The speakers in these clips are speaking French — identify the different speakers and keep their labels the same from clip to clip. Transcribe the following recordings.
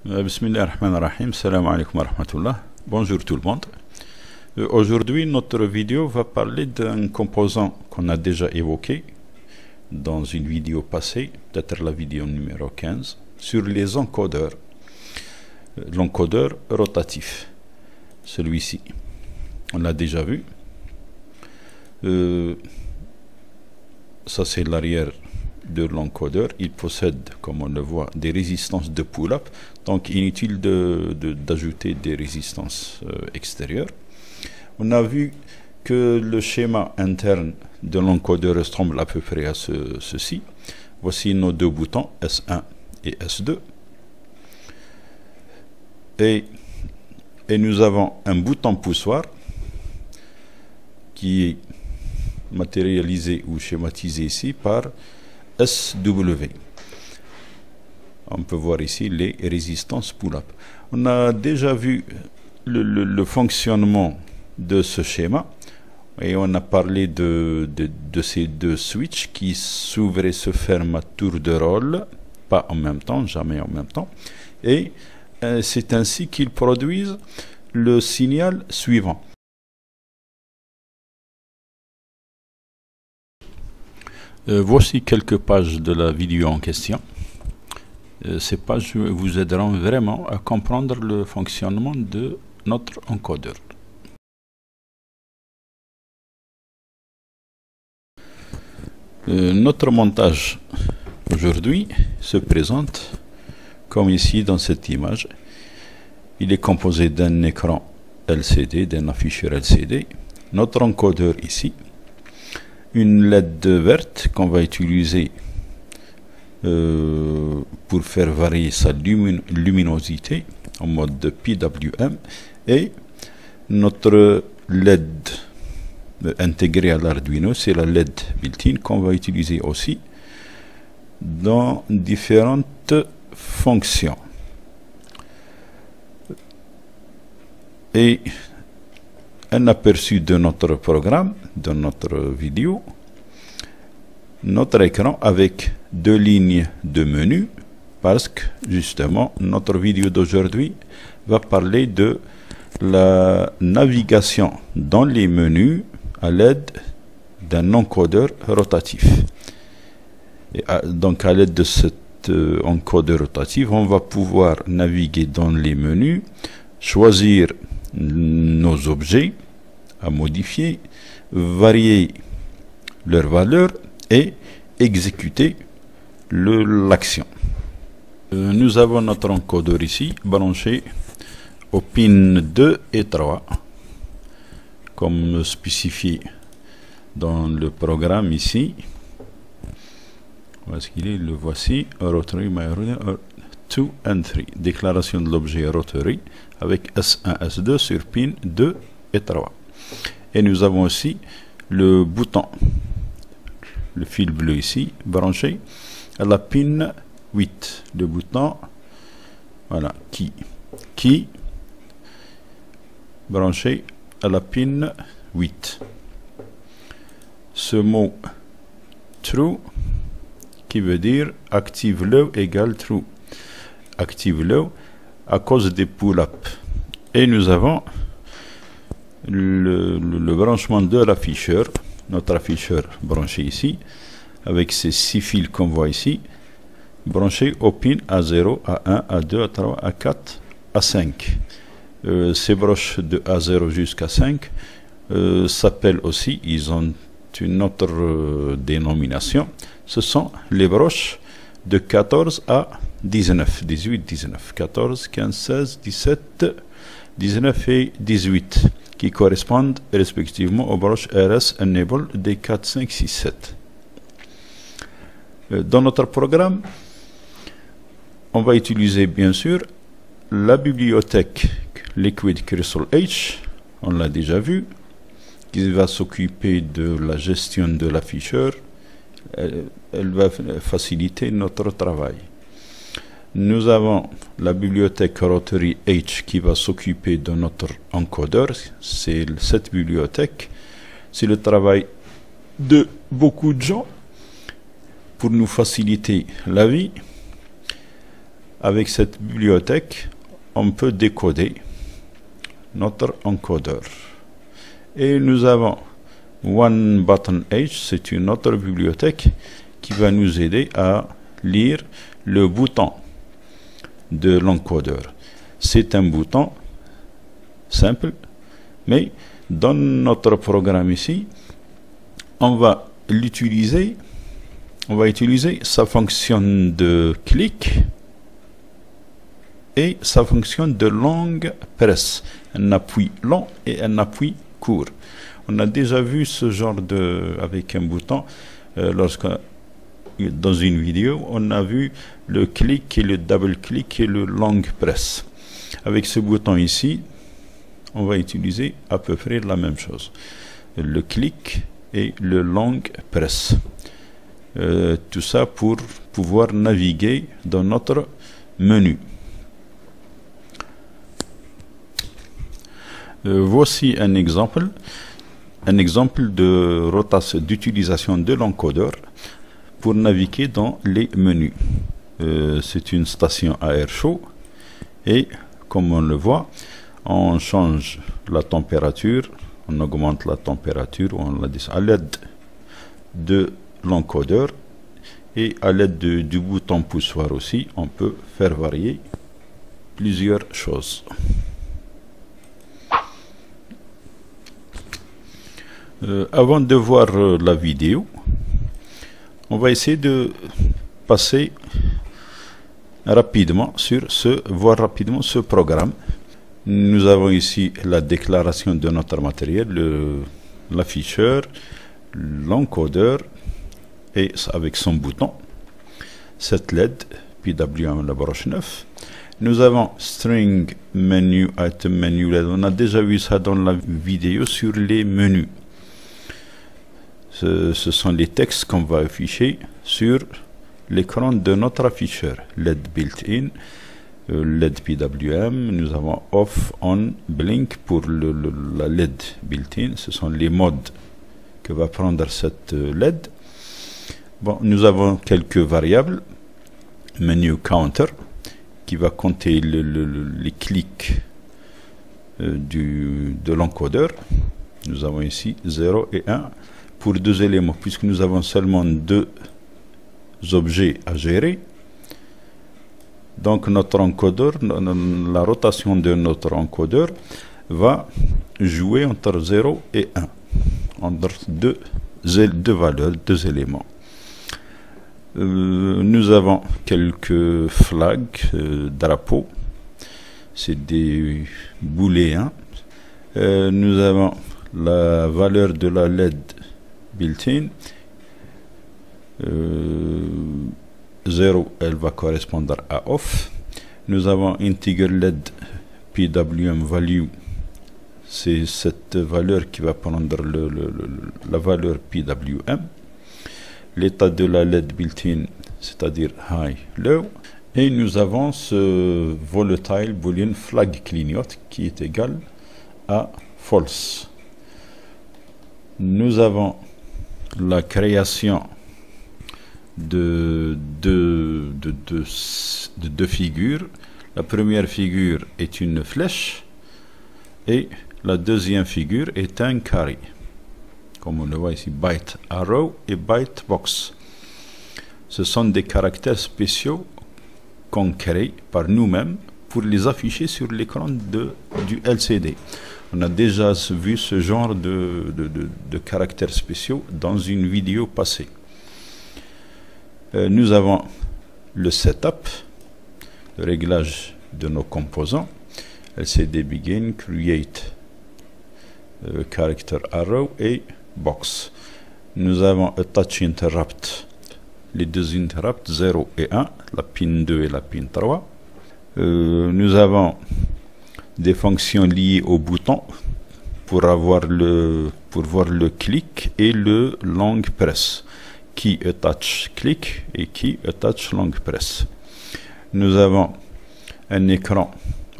Speaker 1: Bismillahirrahmanirrahim. Salam alaikum wa rahmatullah. Bonjour tout le monde. Aujourd'hui, notre vidéo va parler d'un composant qu'on a déjà évoqué dans une vidéo passée, peut-être la vidéo numéro 15, sur les encodeurs. L'encodeur rotatif, celui-ci. On l'a déjà vu. Ça, c'est l'arrière de l'encodeur. Il possède, comme on le voit, des résistances de pull-up, donc inutile d'ajouter des résistances extérieures. On a vu que le schéma interne de l'encodeur ressemble à peu près à ceci. Voici nos deux boutons S1 et S2, et nous avons un bouton poussoir qui est matérialisé ou schématisé ici par SW. On peut voir ici les résistances pull-up. On a déjà vu le fonctionnement de ce schéma et on a parlé de ces deux switches qui s'ouvrent et se ferment à tour de rôle, pas en même temps, jamais en même temps, et c'est ainsi qu'ils produisent le signal suivant. Voici quelques pages de la vidéo en question. Ces pages vous aideront vraiment à comprendre le fonctionnement de notre encodeur. Notre montage aujourd'hui se présente comme ici dans cette image. Il est composé d'un écran LCD, d'un afficheur LCD, notre encodeur ici, une LED verte qu'on va utiliser pour faire varier sa luminosité en mode PWM, et notre LED intégrée à l'Arduino, c'est la LED built-in qu'on va utiliser aussi dans différentes fonctions. Et un aperçu de notre programme, de notre vidéo, notre écran avec deux lignes de menu, parce que justement notre vidéo d'aujourd'hui va parler de la navigation dans les menus à l'aide d'un encodeur rotatif. Et donc à l'aide de cet encodeur rotatif, on va pouvoir naviguer dans les menus, choisir nos objets à modifier, varier leur valeur et exécuter l'action. Nous avons notre encodeur ici branché aux pins 2 et 3 comme spécifié dans le programme ici. Voici qu'il est, le voici, rotary 2 and 3, déclaration de l'objet rotary avec S1, S2 sur pin 2 et 3. Et nous avons aussi le bouton, le fil bleu ici, branché à la pin 8. Le bouton, voilà, qui branché à la pin 8. Ce mot true qui veut dire active low égale true. Active low à cause des pull-up. Et nous avons le branchement de l'afficheur, notre afficheur branché ici, avec ces 6 fils qu'on voit ici, branchés au pin A0, A1, A2, A3, A4, A5. Ces broches de A0 jusqu'à 5 s'appellent aussi, ils ont une autre dénomination, ce sont les broches de 14 à 19, 18, 19, 14, 15, 16, 17, 19 et 18, qui correspondent respectivement aux broches RS Enable des 4, 5, 6, 7. Dans notre programme, on va utiliser bien sûr la bibliothèque Liquid Crystal H, on l'a déjà vu, qui va s'occuper de la gestion de l'afficheur. Elle va faciliter notre travail. Nous avons la bibliothèque Rotary H qui va s'occuper de notre encodeur. C'est cette bibliothèque. C'est le travail de beaucoup de gens pour nous faciliter la vie. Avec cette bibliothèque, on peut décoder notre encodeur. Et nous avons One Button H, c'est une autre bibliothèque qui va nous aider à lire le bouton de l'encodeur. C'est un bouton simple, mais dans notre programme ici, on va utiliser sa fonction de clic et sa fonction de longue presse, un appui long et un appui court. On a déjà vu ce genre avec un bouton dans une vidéo, on a vu le clic et le double clic et le long press. Avec ce bouton ici, on va utiliser à peu près la même chose, le clic et le long press. Tout ça pour pouvoir naviguer dans notre menu. Voici un exemple de rotation d'utilisation de l'encodeur pour naviguer dans les menus. C'est une station à air chaud et comme on le voit, on change la température, on augmente la température, on la descend à l'aide de l'encodeur et à l'aide du bouton poussoir aussi, on peut faire varier plusieurs choses. Avant de voir la vidéo, on va essayer de passer rapidement voir rapidement ce programme. Nous avons ici la déclaration de notre matériel, l'afficheur, l'encodeur et avec son bouton, cette LED PWM la broche 9. Nous avons string menu, item menu LED. On a déjà vu ça dans la vidéo sur les menus. Ce sont les textes qu'on va afficher sur l'écran de notre afficheur. LED built-in, LED PWM, nous avons off, on, blink pour la LED built-in. Ce sont les modes que va prendre cette LED. Bon, nous avons quelques variables. Menu counter qui va compter les clics de l'encodeur. Nous avons ici 0 et 1 pour deux éléments, puisque nous avons seulement deux objets à gérer. Donc notre encodeur, la rotation de notre encodeur va jouer entre 0 et 1, entre deux valeurs, deux éléments. Nous avons quelques flags, drapeaux, c'est des booléens. Nous avons la valeur de la LED built-in. 0, elle va correspondre à off. Nous avons integer LED PWM value, c'est cette valeur qui va prendre la valeur PWM. L'état de la LED built-in, c'est-à-dire high, low. Et nous avons ce volatile boolean flag clignote qui est égal à false. Nous avons la création de deux figures. La première figure est une flèche et la deuxième figure est un carré. Comme on le voit ici, byte arrow et byte box. Ce sont des caractères spéciaux qu'on crée par nous-mêmes pour les afficher sur l'écran du LCD. On a déjà vu ce genre de caractères spéciaux dans une vidéo passée. Nous avons le setup, le réglage de nos composants. LCD begin, create, character arrow et box. Nous avons a touch interrupt, les deux interrupts 0 et 1, la pin 2 et la pin 3. Nous avons des fonctions liées au bouton pour voir le clic et le long press, qui attach clic et qui attach long press. Nous avons un écran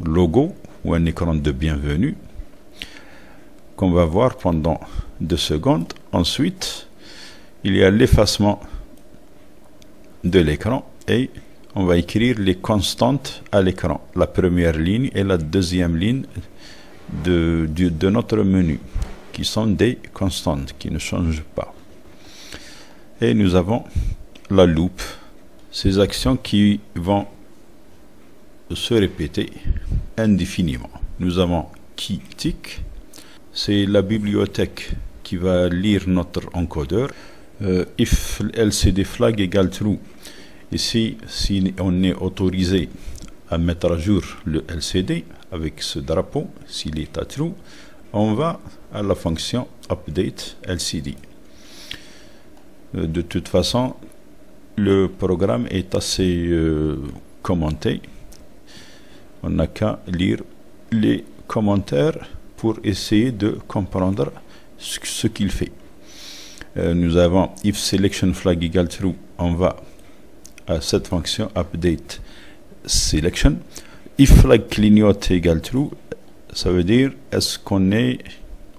Speaker 1: logo ou un écran de bienvenue qu'on va voir pendant 2 secondes. Ensuite, il y a l'effacement de l'écran et on va écrire les constantes à l'écran, la première ligne et la deuxième ligne de notre menu, qui sont des constantes, qui ne changent pas. Et nous avons la loupe, ces actions qui vont se répéter indéfiniment. Nous avons key tick, c'est la bibliothèque qui va lire notre encodeur. If LCD flag égale true, ici si on est autorisé à mettre à jour le LCD avec ce drapeau, s'il est à true, on va à la fonction update LCD. De toute façon, le programme est assez commenté. On n'a qu'à lire les commentaires pour essayer de comprendre ce qu'il fait. Nous avons if selection flag égale true, on va à cette fonction update selection. If flag clignote égale true, ça veut dire est-ce qu'on est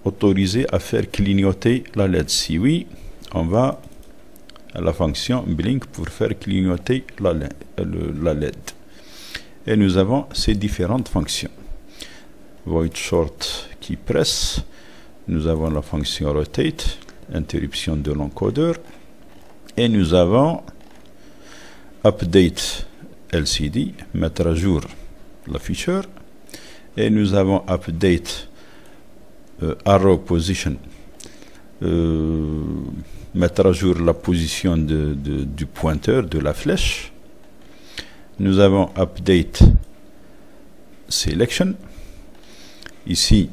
Speaker 1: autorisé à faire clignoter la LED? Si oui, on va à la fonction blink pour faire clignoter la LED. Et nous avons ces différentes fonctions. Void short qui presse. Nous avons la fonction rotate, interruption de l'encodeur. Et nous avons update LCD, mettre à jour l'afficheur. Et nous avons update arrow position, mettre à jour la position du pointeur, de la flèche. Nous avons update selection. Ici,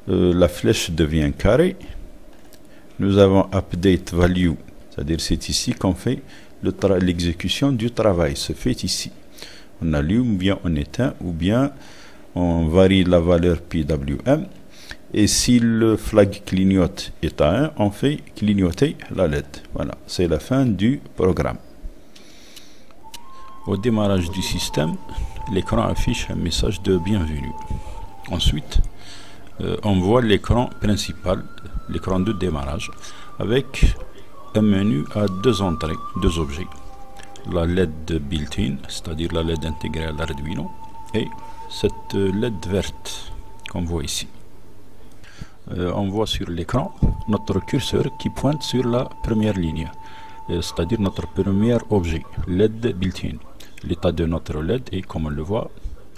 Speaker 1: la flèche devient carrée. Nous avons update value, c'est-à-dire c'est ici qu'on fait l'exécution du travail, se fait ici. On allume, ou bien on éteint, ou bien on varie la valeur PWM. Et si le flag clignote est à 1, on fait clignoter la LED. Voilà, c'est la fin du programme. Au démarrage du système, l'écran affiche un message de bienvenue. Ensuite, on voit l'écran principal, l'écran de démarrage, avec un menu à deux entrées, deux objets. La LED built-in, c'est-à-dire la LED intégrée à l'Arduino, et cette LED verte qu'on voit ici. On voit sur l'écran notre curseur qui pointe sur la première ligne, c'est-à-dire notre premier objet, LED built-in. L'état de notre LED est, comme on le voit,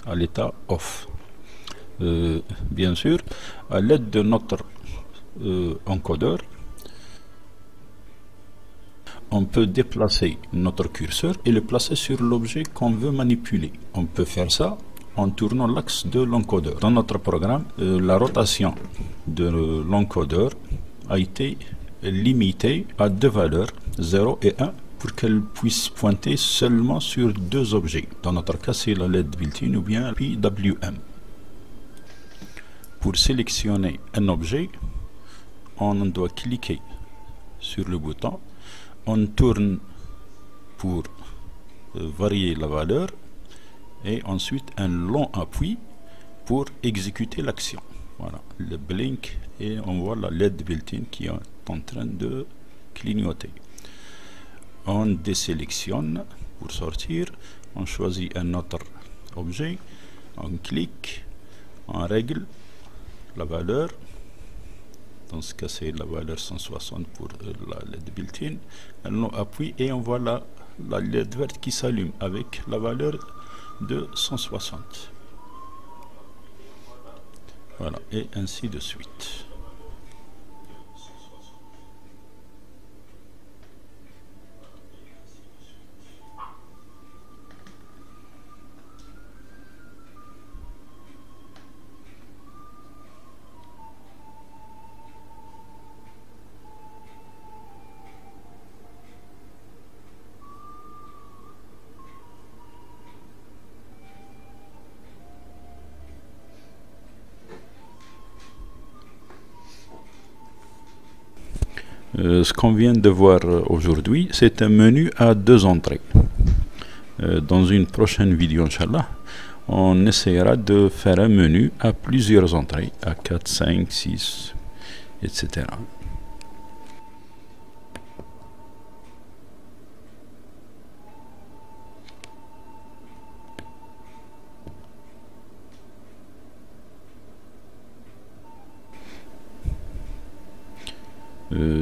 Speaker 1: à l'état off. Bien sûr, à l'aide de notre encodeur, on peut déplacer notre curseur et le placer sur l'objet qu'on veut manipuler. On peut faire ça en tournant l'axe de l'encodeur. Dans notre programme, la rotation de l'encodeur a été limitée à deux valeurs, 0 et 1, pour qu'elle puisse pointer seulement sur deux objets. Dans notre cas, c'est la LED built-in ou bien PWM. Pour sélectionner un objet, on doit cliquer sur le bouton. On tourne pour varier la valeur et ensuite un long appui pour exécuter l'action. Voilà, le blink et on voit la LED built-in qui est en train de clignoter. On désélectionne pour sortir, on choisit un autre objet, on clique, on règle la valeur. Dans ce cas, c'est la valeur 160 pour la LED built-in. On appuie et on voit la LED verte qui s'allume avec la valeur de 160. Voilà, et ainsi de suite. Ce qu'on vient de voir aujourd'hui, c'est un menu à deux entrées. Dans une prochaine vidéo, Inch'Allah, on essaiera de faire un menu à plusieurs entrées, à 4, 5, 6, etc.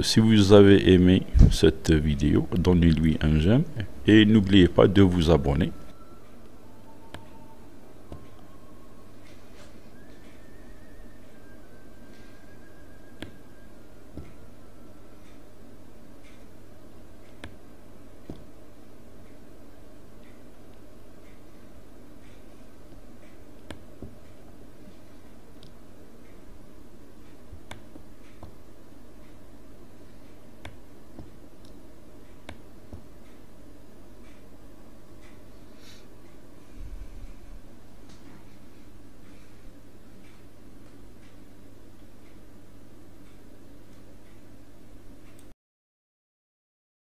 Speaker 1: Si vous avez aimé cette vidéo, donnez-lui un j'aime et n'oubliez pas de vous abonner.